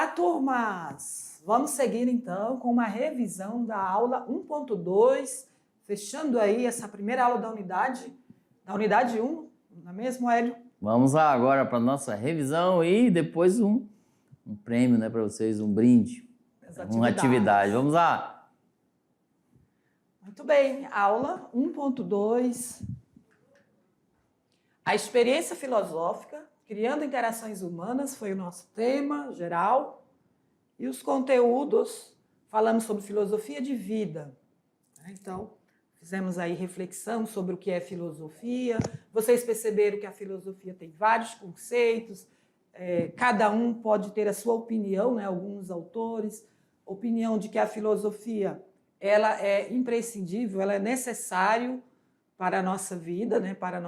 Olá, turmas! Vamos seguir, então, com uma revisão da aula 1.2, fechando aí essa primeira aula da unidade 1, não é mesmo, Hélio? Vamos lá agora para a nossa revisão e depois um prêmio, né, para vocês, um brinde, uma atividade. Vamos lá! Muito bem, aula 1.2, a experiência filosófica, criando interações humanas, foi o nosso tema geral. E os conteúdos, falamos sobre filosofia de vida. Então, fizemos aí reflexão sobre o que é filosofia. Vocês perceberam que a filosofia tem vários conceitos, cada um pode ter a sua opinião, né? Alguns autores, opinião de que a filosofia ela é imprescindível, ela é necessário para a nossa vida, né? para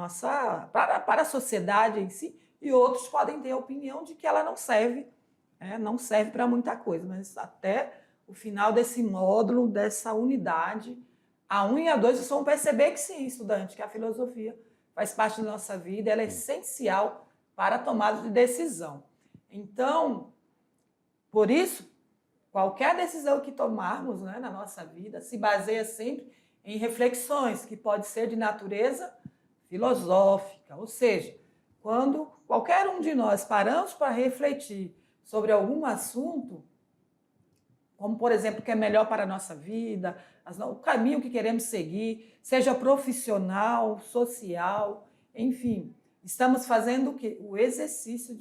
a sociedade em si, e outros podem ter a opinião de que ela não serve para muita coisa, mas até o final desse módulo, dessa unidade, a 1 e a 2, vocês vão perceber que sim, estudante, que a filosofia faz parte da nossa vida, ela é essencial para a tomada de decisão. Então, por isso, qualquer decisão que tomarmos, né, na nossa vida se baseia sempre em reflexões, que pode ser de natureza filosófica, ou seja, quando qualquer um de nós paramos para refletir sobre algum assunto, como, por exemplo, o que é melhor para a nossa vida, o caminho que queremos seguir, seja profissional, social, enfim, estamos fazendo o quê? O exercício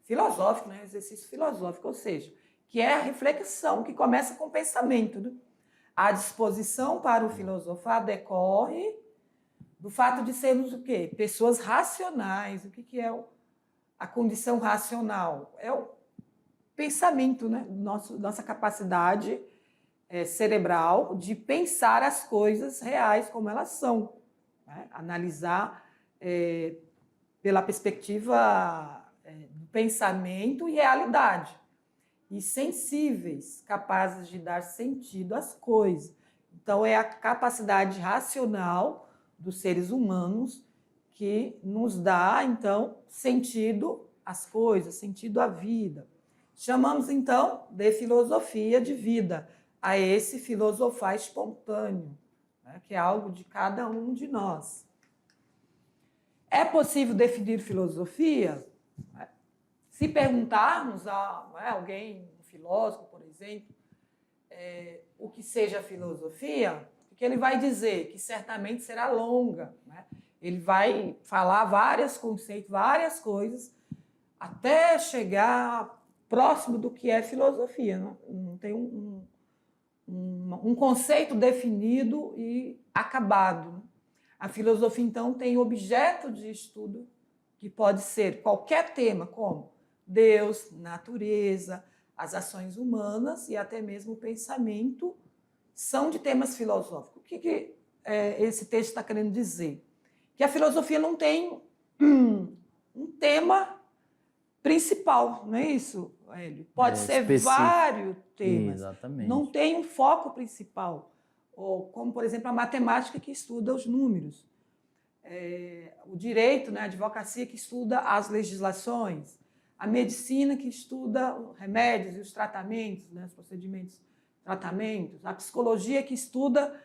filosófico, né? Exercício filosófico, ou seja, que é a reflexão que começa com o pensamento, né? A disposição para o filosofar decorre do fato de sermos o quê? Pessoas racionais. O que é a condição racional? É o pensamento, né? Nossa capacidade cerebral de pensar as coisas reais como elas são, né? Analisar pela perspectiva do pensamento e realidade. E sensíveis, capazes de dar sentido às coisas. Então, é a capacidade racional dos seres humanos que nos dá, então, sentido às coisas, sentido à vida. Chamamos, então, de filosofia de vida, a esse filosofar espontâneo, né, que é algo de cada um de nós. É possível definir filosofia? Se perguntarmos a alguém, um filósofo, por exemplo, o que seja filosofia, o que ele vai dizer? Que certamente será longa, né? Ele vai falar vários conceitos, várias coisas, até chegar próximo do que é filosofia. Não tem um conceito definido e acabado. A filosofia, então, tem objeto de estudo que pode ser qualquer tema, como Deus, natureza, as ações humanas e até mesmo o pensamento, são de temas filosóficos. O que esse texto está querendo dizer? Que a filosofia não tem um tema principal, não é isso, Hélio? Pode ser específico. Vários temas. Exatamente. Não tem um foco principal, ou como, por exemplo, a matemática que estuda os números, o direito, né, a advocacia que estuda as legislações, a medicina que estuda os remédios e os tratamentos, né, os procedimentos, tratamentos, a psicologia que estuda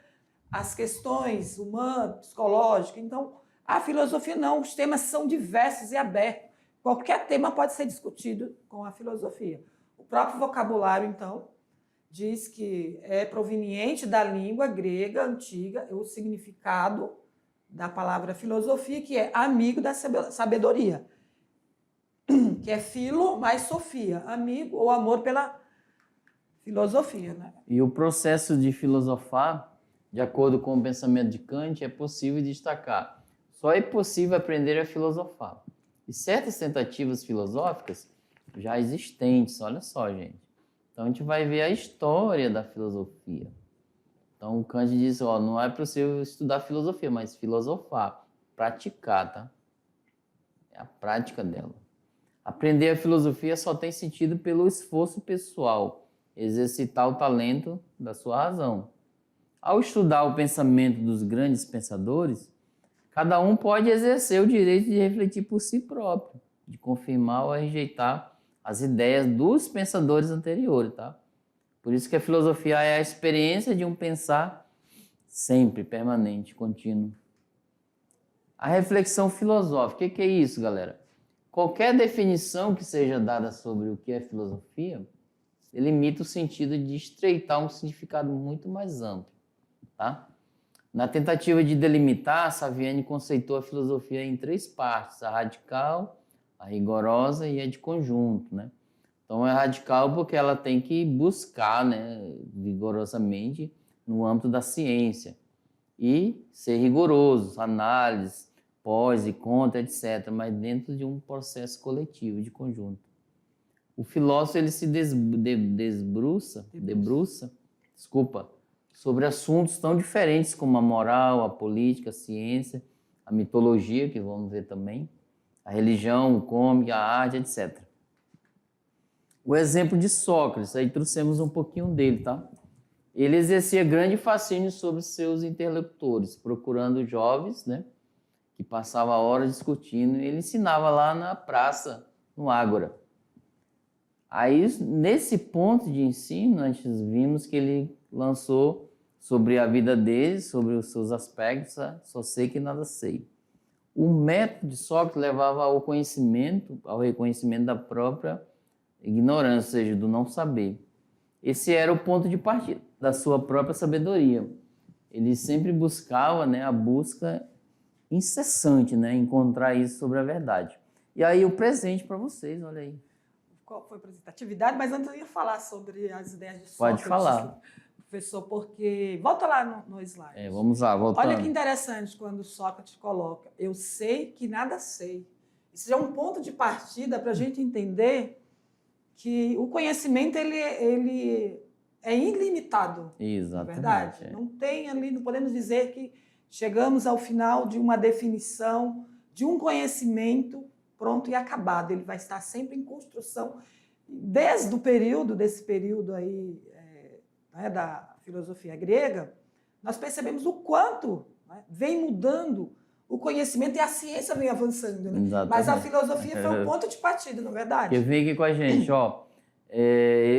as questões humanas, psicológicas. Então, a filosofia não, os temas são diversos e abertos. Qualquer tema pode ser discutido com a filosofia. O próprio vocabulário, então, diz que é proveniente da língua grega antiga, o significado da palavra filosofia, que é amigo da sabedoria, que é filo mais sofia, amigo ou amor pela filosofia, né? E o processo de filosofar, de acordo com o pensamento de Kant, é possível destacar. Só é possível aprender a filosofar. E certas tentativas filosóficas já existentes, olha só, gente. Então, a gente vai ver a história da filosofia. Então, o Kant diz, não é possível estudar filosofia, mas filosofar, praticar, tá? É a prática dela. Aprender a filosofia só tem sentido pelo esforço pessoal, exercitar o talento da sua razão. Ao estudar o pensamento dos grandes pensadores, cada um pode exercer o direito de refletir por si próprio, de confirmar ou rejeitar as ideias dos pensadores anteriores, tá? Por isso que a filosofia é a experiência de um pensar sempre, permanente, contínuo. A reflexão filosófica, o que é isso, galera? Qualquer definição que seja dada sobre o que é filosofia, limita o sentido de estreitar um significado muito mais amplo, tá? Na tentativa de delimitar, Saviani conceitou a filosofia em 3 partes: a radical, a rigorosa e a de conjunto, né? Então é radical porque ela tem que buscar, né, vigorosamente no âmbito da ciência e ser rigoroso, análise, pós e contra, etc., mas dentro de um processo coletivo, de conjunto. O filósofo ele se debruça sobre assuntos tão diferentes como a moral, a política, a ciência, a mitologia, que vamos ver também, a religião, o cômico, a arte, etc. O exemplo de Sócrates, aí trouxemos um pouquinho dele, tá? Ele exercia grande fascínio sobre seus interlocutores, procurando jovens, né, que passavam horas discutindo, e ele ensinava lá na praça, no Ágora. Aí, nesse ponto de ensino, nós vimos que ele lançou sobre a vida dele, sobre os seus aspectos, só sei que nada sei. O método de Sócrates levava ao conhecimento, ao reconhecimento da própria ignorância, ou seja, do não saber. Esse era o ponto de partida da sua própria sabedoria. Ele sempre buscava, né, a busca incessante, né, encontrar isso sobre a verdade. E aí o presente para vocês, olha aí. Qual foi a representatividade? Mas antes eu ia falar sobre as ideias de Sócrates. Pode falar. Professor, porque... Volta lá no slide. Vamos lá, voltando. Olha que interessante quando Sócrates coloca: eu sei que nada sei. Isso já é um ponto de partida para a gente entender que o conhecimento ele é ilimitado. Exatamente. Na verdade. Não tem ali, não podemos dizer que chegamos ao final de uma definição, de um conhecimento pronto e acabado. Ele vai estar sempre em construção. Desde o período, desse período aí, né, da filosofia grega, nós percebemos o quanto, né, vem mudando o conhecimento e a ciência vem avançando. Né? Mas a filosofia foi o ponto de partida, não é verdade? Que vem aqui com a gente, ó.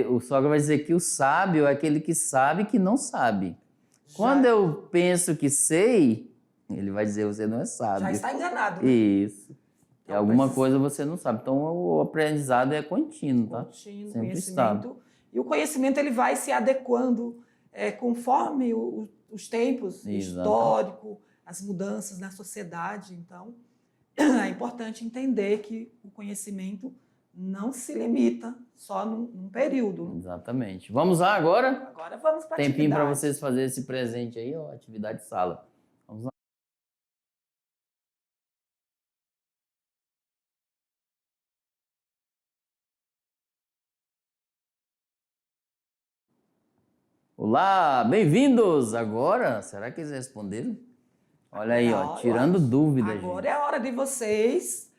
O Sócrates vai dizer que o sábio é aquele que sabe que não sabe. Quando eu penso que sei, ele vai dizer você não é sábio. Já está enganado. Né? Isso. Então, alguma coisa você não sabe. Então o aprendizado é contínuo, tá? Contínuo, sempre conhecimento. Está. E o conhecimento ele vai se adequando conforme os tempos históricos, as mudanças na sociedade. Então, é importante entender que o conhecimento não se limita só num período. Exatamente. Vamos lá agora? Agora vamos para a tempinho atividade. para vocês fazerem esse presente aí, ó, atividade de sala. Vamos lá. Olá, bem-vindos! Agora, será que eles responderam? Olha aí, ó, tirando dúvida, gente. Agora é a hora de vocês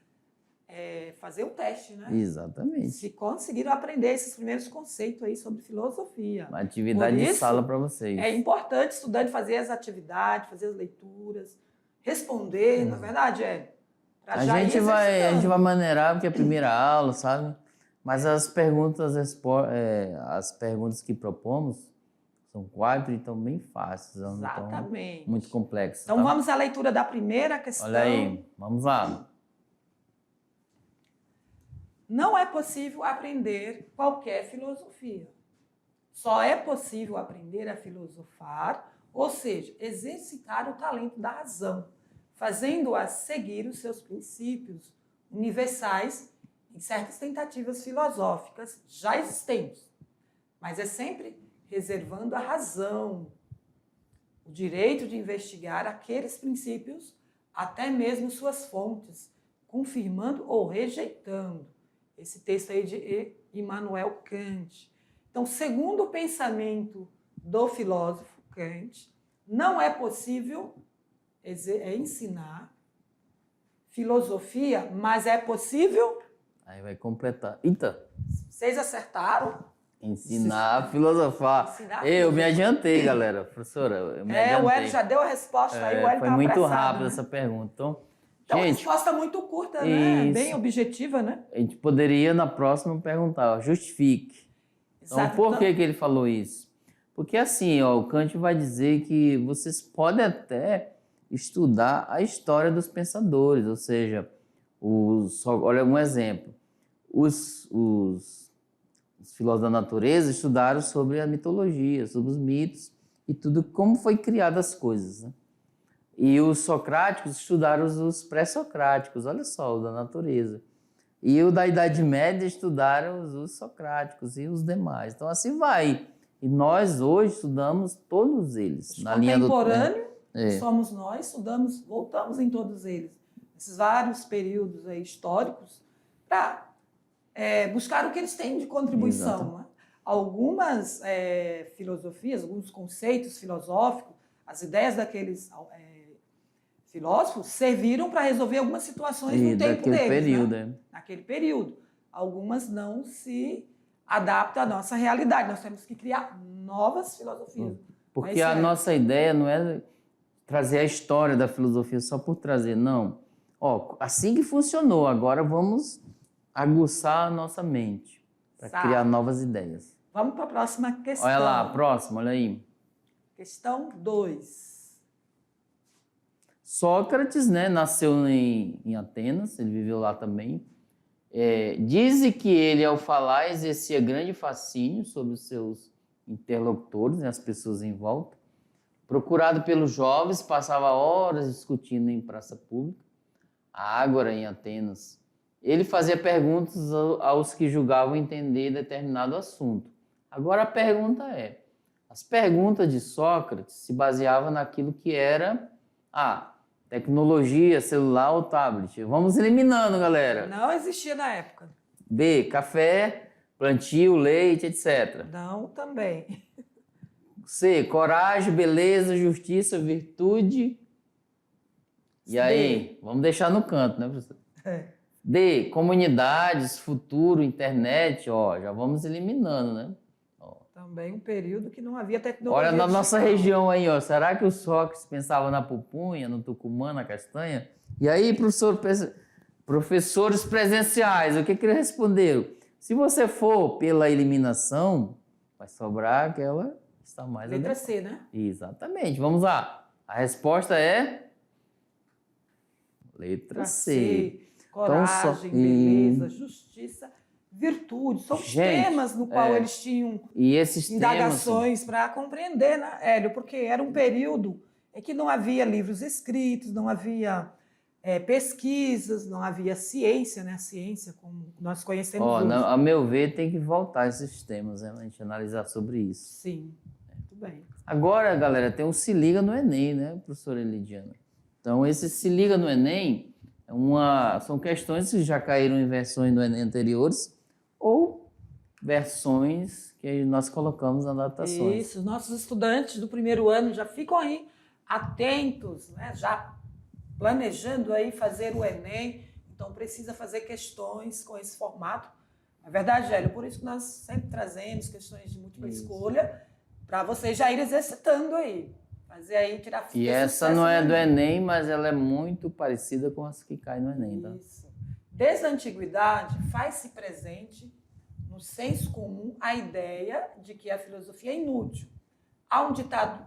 fazer um teste, né? Exatamente. Se conseguiram aprender esses primeiros conceitos aí sobre filosofia. Uma atividade de sala para vocês. É importante o estudante fazer as atividades, fazer as leituras, responder, na verdade A gente vai maneirar porque é a primeira aula, sabe? Mas as perguntas que propomos são 4, então bem fáceis. Exatamente. Então, muito complexas. Então, tá? vamos à leitura da primeira questão. Olha aí, vamos lá. Não é possível aprender qualquer filosofia. Só é possível aprender a filosofar, ou seja, exercitar o talento da razão, fazendo-a seguir os seus princípios universais em certas tentativas filosóficas já existentes. Mas é sempre reservando à razão o direito de investigar aqueles princípios, até mesmo suas fontes, confirmando ou rejeitando. Esse texto aí de Immanuel Kant. Então, segundo o pensamento do filósofo Kant, não é possível ensinar filosofia, mas é possível... Aí vai completar. Eita! Vocês acertaram? Ensinar a filosofar. Eu me adiantei, galera. Professora, eu me adiantei. O Hélio já deu a resposta aí, o Hélio foi muito rápido essa pergunta. Então, Então, Gente, resposta muito curta, né? isso. Bem objetiva, né? A gente poderia, na próxima, perguntar, ó, justifique. Então, Exato. por que ele falou isso? Porque assim, ó, o Kant vai dizer que vocês podem até estudar a história dos pensadores, ou seja, olha um exemplo. Os filósofos da natureza estudaram sobre a mitologia, sobre os mitos e tudo, como foi criadas as coisas, né? E os socráticos estudaram os pré-socráticos, olha só, o da natureza. E o da Idade Média estudaram os socráticos e os demais. Então assim vai. E nós hoje estudamos todos eles. Na linha do Contemporâneo, É. somos nós, estudamos, voltamos em todos eles. Esses vários períodos aí históricos, para buscar o que eles têm de contribuição. Né? Algumas filosofias, alguns conceitos filosóficos, as ideias daqueles filósofos serviram para resolver algumas situações no tempo deles. Período, né? Naquele período. Algumas não se adaptam à nossa realidade. Nós temos que criar novas filosofias. Porque a nossa ideia não é trazer a história da filosofia só por trazer, não. Ó, assim que funcionou, agora vamos aguçar a nossa mente para criar novas ideias. Vamos para a próxima questão. Olha lá, a próxima, olha aí. Questão 2. Sócrates, né, nasceu em Atenas, ele viveu lá também. Dizem que ele, ao falar, exercia grande fascínio sobre os seus interlocutores, né, as pessoas em volta. Procurado pelos jovens, passava horas discutindo em praça pública. A Ágora, em Atenas. Ele fazia perguntas aos que julgavam entender determinado assunto. Agora a pergunta é, as perguntas de Sócrates se baseavam naquilo que era tecnologia, celular ou tablet. Vamos eliminando, galera. Não existia na época. B, café, plantio, leite, etc. Não, também. C, coragem, beleza, justiça, virtude. E aí, vamos deixar no canto, né, professor? D, comunidades, futuro, internet, ó, já vamos eliminando, né? Ó. Também um período que não havia tecnologia. Olha, na nossa região aí, ó, será que o Sócrates pensava na pupunha, no tucumã, na castanha? E aí, professores presenciais, o que eles responderam? Se você for pela eliminação, vai sobrar aquela que está mais Letra C, né? Exatamente, vamos lá. A resposta é... Letra C. Coragem, beleza, justiça, virtude. São os temas no qual eles tinham indagações para compreender, né, Hélio? Porque era um período em que não havia livros escritos, não havia pesquisas, não havia ciência, né? A ciência como nós conhecemos hoje. A meu ver, tem que voltar esses temas, né? A gente analisar sobre isso. Sim, muito bem. Agora, galera, tem um Se Liga no Enem, né, professora Elidiana? Então, esse Se Liga no Enem são questões que já caíram em versões do Enem anteriores ou versões que nós colocamos nas adaptações. Isso, os nossos estudantes do primeiro ano já ficam aí atentos, né? Já planejando aí fazer o Enem, então precisa fazer questões com esse formato. É verdade, Hélio, por isso que nós sempre trazemos questões de múltipla escolha para vocês já irem exercitando aí. Fazer aí, tirar E essa não é do Enem, mas ela é muito parecida com as que caem no Enem, tá? Isso. Desde a antiguidade, faz-se presente no senso comum a ideia de que a filosofia é inútil. Há um ditado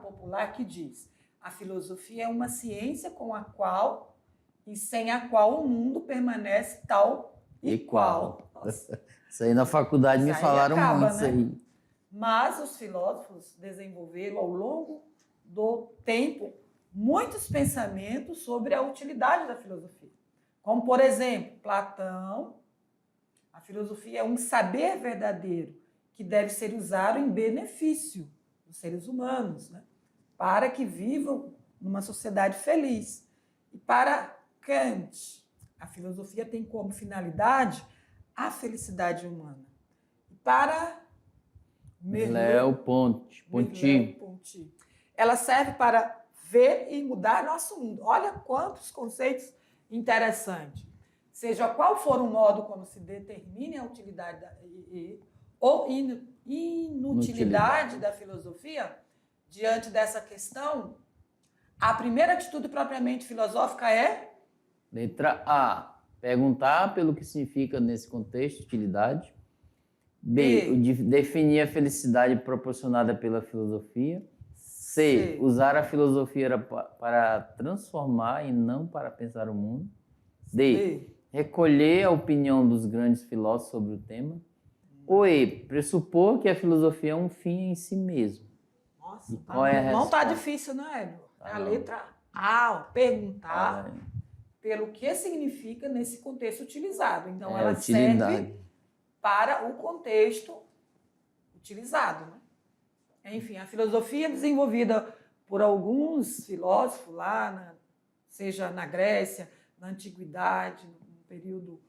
popular que diz: a filosofia é uma ciência com a qual e sem a qual o mundo permanece tal e qual. Isso aí na faculdade me falaram muito, isso aí. Mas os filósofos desenvolveram ao longo do tempo muitos pensamentos sobre a utilidade da filosofia. Como, por exemplo, Platão, a filosofia é um saber verdadeiro que deve ser usado em benefício dos seres humanos, né? Para que vivam numa sociedade feliz. E para Kant, a filosofia tem como finalidade a felicidade humana. E para Merleau-Ponty. ela serve para ver e mudar nosso mundo. Olha quantos conceitos interessantes. Seja qual for o modo como se determine a utilidade ou inutilidade da filosofia, diante dessa questão, A primeira atitude propriamente filosófica é? Letra A, perguntar pelo que significa nesse contexto utilidade. B, definir a felicidade proporcionada pela filosofia. C, usar a filosofia para transformar e não para pensar o mundo. D, recolher a opinião dos grandes filósofos sobre o tema. Ou E, pressupor que a filosofia é um fim em si mesmo. Nossa, qual é a não tá resposta? difícil, não é? É a não. letra A, ó, perguntar pelo que significa nesse contexto utilizado. Então, ela utilidade. serve para o contexto utilizado, né? Enfim, a filosofia desenvolvida por alguns filósofos lá, seja na Grécia, na Antiguidade, no período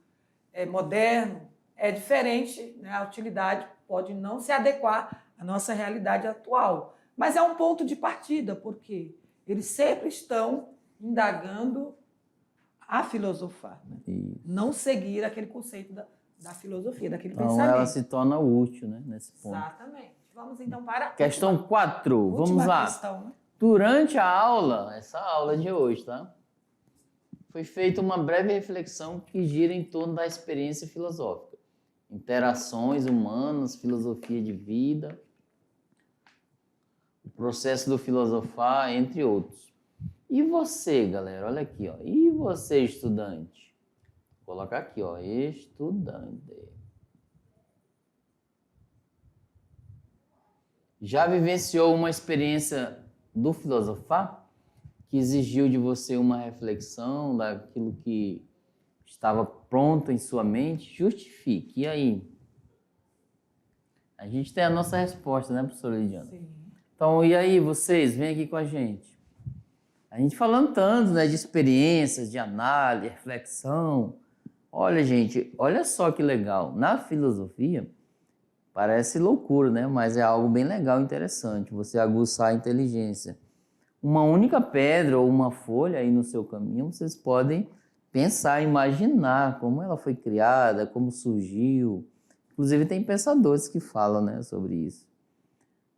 moderno, é diferente, né? A utilidade pode não se adequar à nossa realidade atual, mas é um ponto de partida, porque eles sempre estão indagando a filosofar, né? Não seguir aquele conceito da filosofia, daquele pensamento. Então ela se torna útil, né, nesse ponto. Exatamente. Vamos então para a questão 4. Vamos lá. Questão, né? Durante a aula, essa aula de hoje, tá? Foi feita uma breve reflexão que gira em torno da experiência filosófica. Interações humanas, filosofia de vida, o processo do filosofar, entre outros. E você, galera? Olha aqui, ó. E você, estudante? Vou colocar aqui, ó. Estudante. Já vivenciou uma experiência do filosofar que exigiu de você uma reflexão daquilo que estava pronto em sua mente? Justifique. E aí? A gente tem a nossa resposta, né, professora Lidiana? Sim. Então, e aí, vocês? Vem aqui com a gente. A gente falando tanto, né, de experiências, de análise, reflexão. Olha, gente, olha só que legal. Na filosofia, parece loucura, né? Mas é algo bem legal e interessante, você aguçar a inteligência. Uma única pedra ou uma folha aí no seu caminho, vocês podem pensar, imaginar como ela foi criada, como surgiu. Inclusive tem pensadores que falam, né, sobre isso.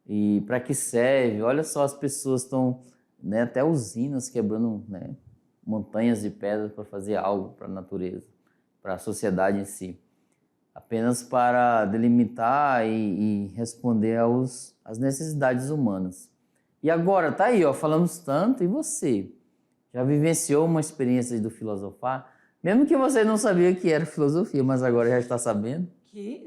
E para que serve? Olha só, as pessoas estão, né, até usinas quebrando, né, montanhas de pedras para fazer algo para a natureza, para a sociedade em si. Apenas para delimitar e responder às necessidades humanas. E agora, tá aí, ó, falamos tanto, e você? Já vivenciou uma experiência do filosofar? Mesmo que você não sabia que era filosofia, mas agora já está sabendo?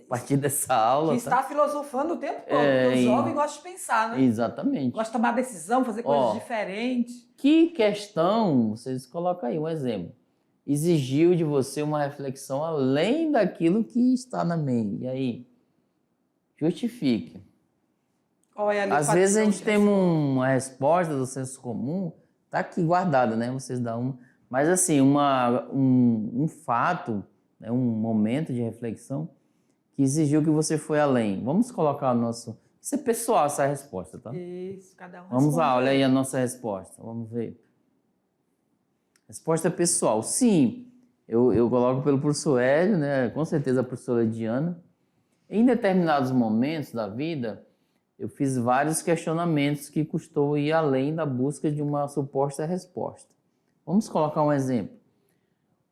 A partir dessa aula. Que está filosofando o tempo todo, porque o jovem gosta de pensar, né? Exatamente. Gosta de tomar decisão, fazer coisas diferentes. Que questão, vocês colocam aí um exemplo, exigiu de você uma reflexão além daquilo que está na mente? E aí? Justifique. Qual é a Às vezes a gente tem uma resposta do senso comum, tá aqui guardada, né? Vocês dão uma. Mas assim, um fato, né? Um momento de reflexão que exigiu que você foi além. Vamos colocar o nosso... Isso é pessoal, essa resposta, tá? Isso, cada um Vamos lá, olha aí a nossa resposta. Vamos ver. Resposta pessoal. Sim, eu coloco pelo professor Hélio, né? Com certeza a professora Diana. Em determinados momentos da vida, eu fiz vários questionamentos que custou ir além da busca de uma suposta resposta. Vamos colocar um exemplo.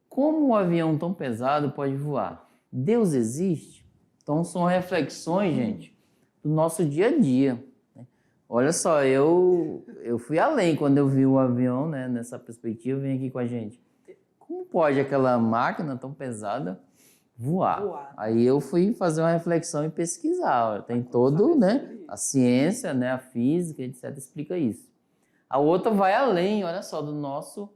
Como um avião tão pesado pode voar? Deus existe? Então são reflexões, gente, do nosso dia a dia. Olha só, eu fui além quando eu vi o avião, né, nessa perspectiva, vem aqui com a gente. Como pode aquela máquina tão pesada voar? Aí eu fui fazer uma reflexão e pesquisar. Tem todo, né, a ciência, né, a física, etc, explica isso. A outra vai além, olha só, do nosso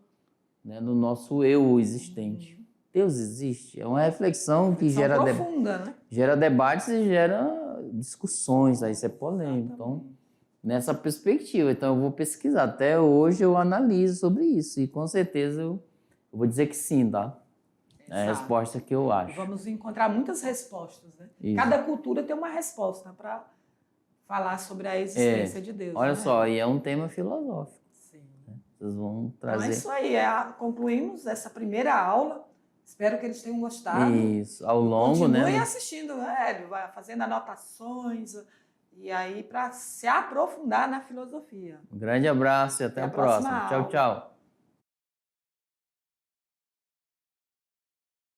eu existente. Deus existe? É uma reflexão que gera profunda, né? Gera debates e gera discussões, aí isso é polêmico. Então, nessa perspectiva, então eu vou pesquisar. Até hoje eu analiso sobre isso e com certeza eu vou dizer que sim, tá? É a resposta que eu acho. Vamos encontrar muitas respostas, né? Isso. Cada cultura tem uma resposta para falar sobre a existência de Deus. Olha só, e é um tema filosófico. Sim. Né? Vocês vão trazer... Então é isso aí, concluímos essa primeira aula. Espero que eles tenham gostado. Isso, ao longo, Continue né? assistindo, Hélio, vai fazendo anotações, e aí para se aprofundar na filosofia. Um grande abraço e até a próxima. Tchau, aula. tchau.